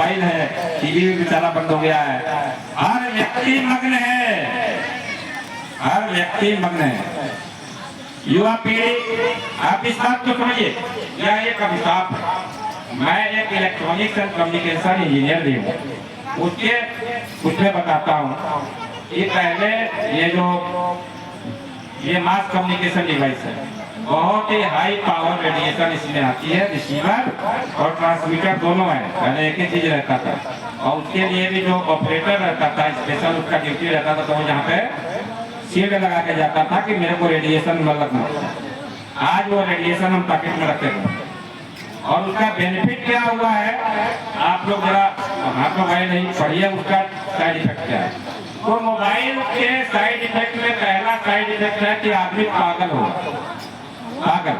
Mobile है, TV भी बेचारा बंद हो गया है। हर व्यक्ति मग्न है, हर व्यक्ति मग्न है। युवा पीढ़ी, आप इस बात को समझिए, यह एक अभिशाप है। मैं एक इलेक्ट्रॉनिक्स एंड कम्युनिकेशन इंजीनियर भी हूँ। उसमें बताता हूँ कि पहले ये मास कम्युनिकेशन डिवाइस है, बहुत ही हाई पावर रेडिएशन इसमें आती है। रिसीवर और ट्रांसमीटर दोनों है, पहले एक ही चीज रहता था। और उसके लिए भी जो ऑपरेटर रहता था, स्पेशल उसका ड्यूटी रहता था, तो वो यहाँ पे शील्ड लगा के जाता था कि मेरे को रेडिएशन न लगना। आज वो रेडिएशन हम पॉकेट में रखते हैं। और उसका बेनिफिट क्या हुआ है, आप लोग जरा हाथ मोबाइल नहीं पढ़िए, उसका साइड इफेक्ट क्या है। तो मोबाइल के साइड इफेक्ट में पहला साइड इफेक्ट है कि आदमी पागल हो, पागल,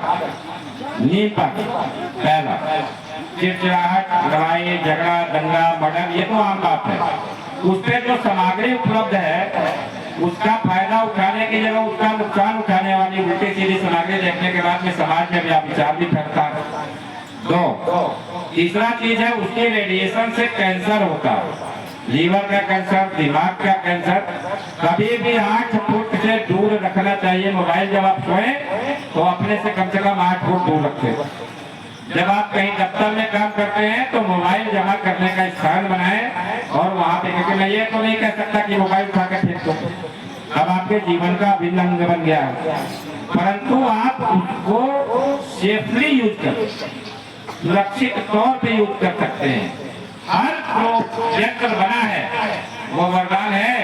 नींद पागल। पहला चिड़चिड़ाहट, लड़ाई झगड़ा, दंगा, मर्डर, ये तो आम बात है। उस पर जो सामग्री उपलब्ध है उसका फायदा उठाने की जगह उसका नुकसान उठाने वाली उल्टी सीधी सामग्री देखने के बाद में समाज में विचार भी फैलता है। दो, तीसरा चीज है उसके रेडिएशन से कैंसर होता है, लीवर का कैंसर, दिमाग का कैंसर। कभी भी 8 फुट से दूर रखना चाहिए मोबाइल। जब आप सोए तो अपने से कम 8 फुट दूर रखें। जब आप कहीं दफ्तर में काम करते हैं तो मोबाइल जमा करने का स्थान बनाएं और वहाँ पे, क्योंकि मैं ये तो नहीं कह सकता कि मोबाइल उठा के फेंक दो, अब आपके जीवन का अभिन्न अंग बन गया है, परंतु आप उसको सेफली यूज कर, सुरक्षित तौर पे यूज कर सकते हैं। हर जो यंत्र बना है वो वरदान है,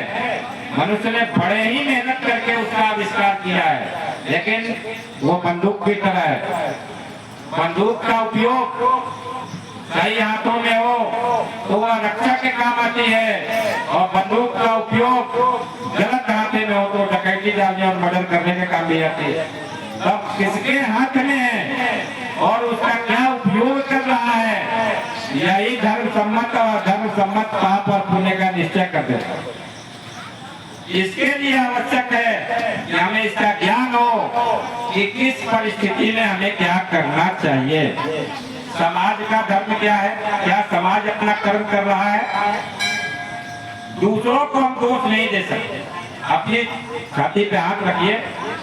मनुष्य ने बड़े ही मेहनत करके उसका आविष्कार किया है, लेकिन वो बंदूक की तरह है। बंदूक का उपयोग सही हाथों में हो तो वह रक्षा के काम आती है, और बंदूक का उपयोग गलत हाथे में हो तो डकैती डालने और मर्डर करने के काम भी आती है। तब किसके हाथ में है और उसका क्या उपयोग कर रहा है, यही धर्म सम्मत पाप और पुण्य का निश्चय कर देता है। इसके लिए आवश्यक है कि हमें इसका ज्ञान हो कि किस परिस्थिति में हमें क्या करना चाहिए। समाज का धर्म क्या है, क्या समाज अपना कर्म कर रहा है। दूसरों को हम दोष नहीं दे सकते। अपनी छाती पे हाथ रखिए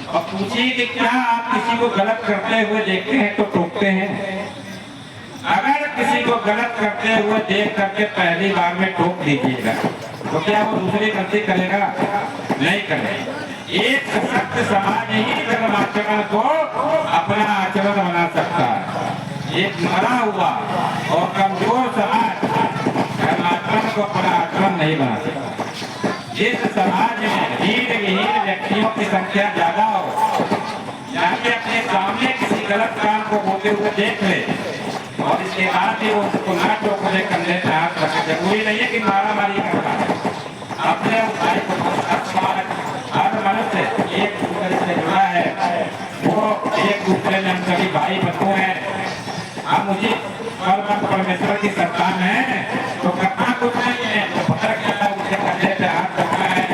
और पूछिए कि क्या आप किसी को गलत करते हुए देखते हैं तो टोकते हैं। अगर किसी को गलत करते हुए देख करके पहली बार में टोक दीजिएगा तो क्या वो दूसरी गलती करेगा? नहीं करेगा। एक सशक्त समाज ही धर्माचरण को अपना आचरण बना सकता है। एक मरा हुआ और कमजोर समाज धर्माचरण को अपना आचरण नहीं बना सकता। जिस समाज में हीन विहीन व्यक्तियों की संख्या ज्यादा हो, यानी अपने सामने किसी गलत काम को होते हुए देख ले और इसके बाद भी वो उसको ना टोकने कंधे पे हाथ रखे, जरूरी नहीं है कि मारा मारी करता है। अपने भाई को हर मनुष्य एक दूसरे से जुड़ा है, वो एक दूसरे में हम सभी भाई बंधु हैं। हम मुझे परमेश्वर की संतान है तो करना कुछ नहीं है, तो पकड़ के उसके कंधे पे हाथ रखना है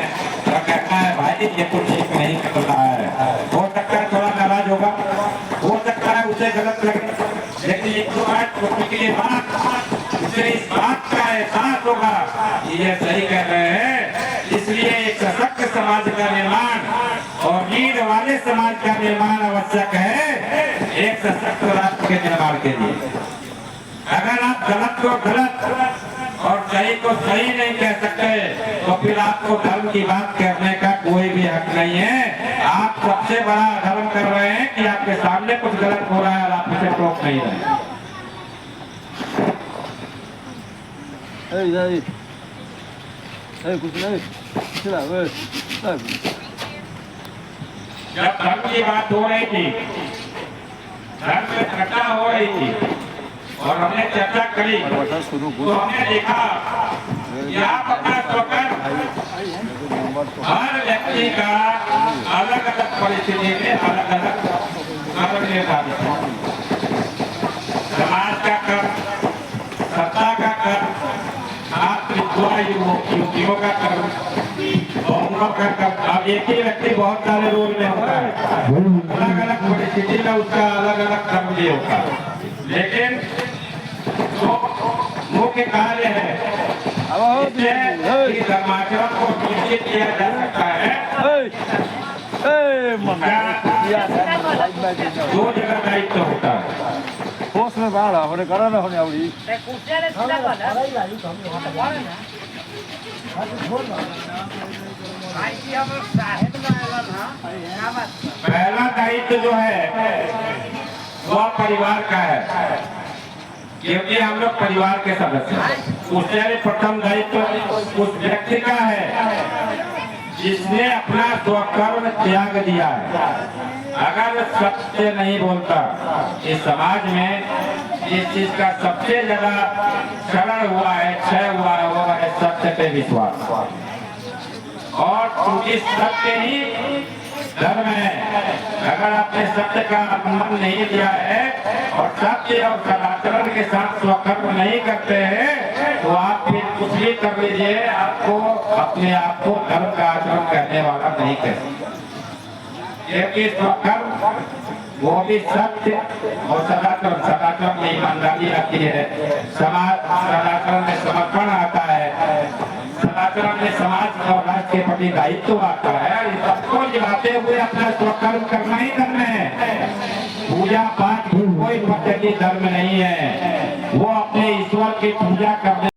और कहना है भाई ये तो ठीक नहीं कर रहा है। हो सकता है थोड़ा नाराज होगा, हो सकता है उसे गलत लगे, लेकिन एक दो बात टोकने के बाद उसे इस बात का एहसास होगा कि ये सही कह रहे हैं। इसलिए एक सशक्त समाज का निर्माण और नींव वाले समाज का निर्माण आवश्यक है एक सशक्त राष्ट्र के निर्माण के लिए। अगर आप गलत को गलत और सही को सही नहीं कह सकते तो फिर आपको धर्म की बात करने का कोई भी हक नहीं है। आप सबसे बड़ा धर्म कर रहे हैं कि आपके सामने कुछ गलत हो रहा है और आप उसे टोक नहीं रहे। कुछ नहीं, जब धर्म की बात हो रही थी, धर्म में चर्चा हो रही थी और हमने चर्चा करी तो हमने देखा कि आप अपना स्वकर हर व्यक्ति का अलग अलग परिस्थिति में अलग अलग कर्म निर्धारित है। समाज का कर्म, सत्ता का कर्म, युवतियों का कर्म, बहुओं का कर्म। अब एक ही व्यक्ति बहुत सारे रोल में होता है, अलग अलग परिस्थिति में उसका अलग अलग कर्म भी होता है, लेकिन जो मुख्य कार्य है। इससे धर्माचरण को सुनिश्चित किया जा सकता है। दो जगह दायित्व होता है। में बाहर होने करा ना होने आवड़ी पहला दायित्व जो है वह परिवार का है, क्योंकि हम लोग परिवार के सदस्य हैं। उससे प्रथम दायित्व उस व्यक्ति का है जिसने अपना स्वकर्म त्याग दिया है। अगर सत्य नहीं बोलता, इस समाज में इस चीज का सबसे ज्यादा क्षरण हुआ है, क्षय हुआ है, वो है सत्य पे विश्वास। और क्योंकि सत्य ही धर्म है, अगर आपने सत्य का अपमान नहीं किया है और सत्य और सदाचरण के साथ स्वकर्म नहीं करते हैं, तो आप फिर कुछ भी कर लीजिए, आपको अपने आप को धर्म का आचरण करने वाला नहीं कह सकते। क्योंकि स्वकर्म वो भी सत्य और सदाचरण में ईमानदारी आती है, समाज सदाचरण में समर्पण आता है, सदाचरण में समाज और राष्ट्र के प्रति दायित्व आता है। इस सबको निभाते हुए अपना स्वकर्म करना ही धर्म है। पूजा पाठ कोई पद्धति धर्म नहीं है, वो अपने ईश्वर की पूजा कर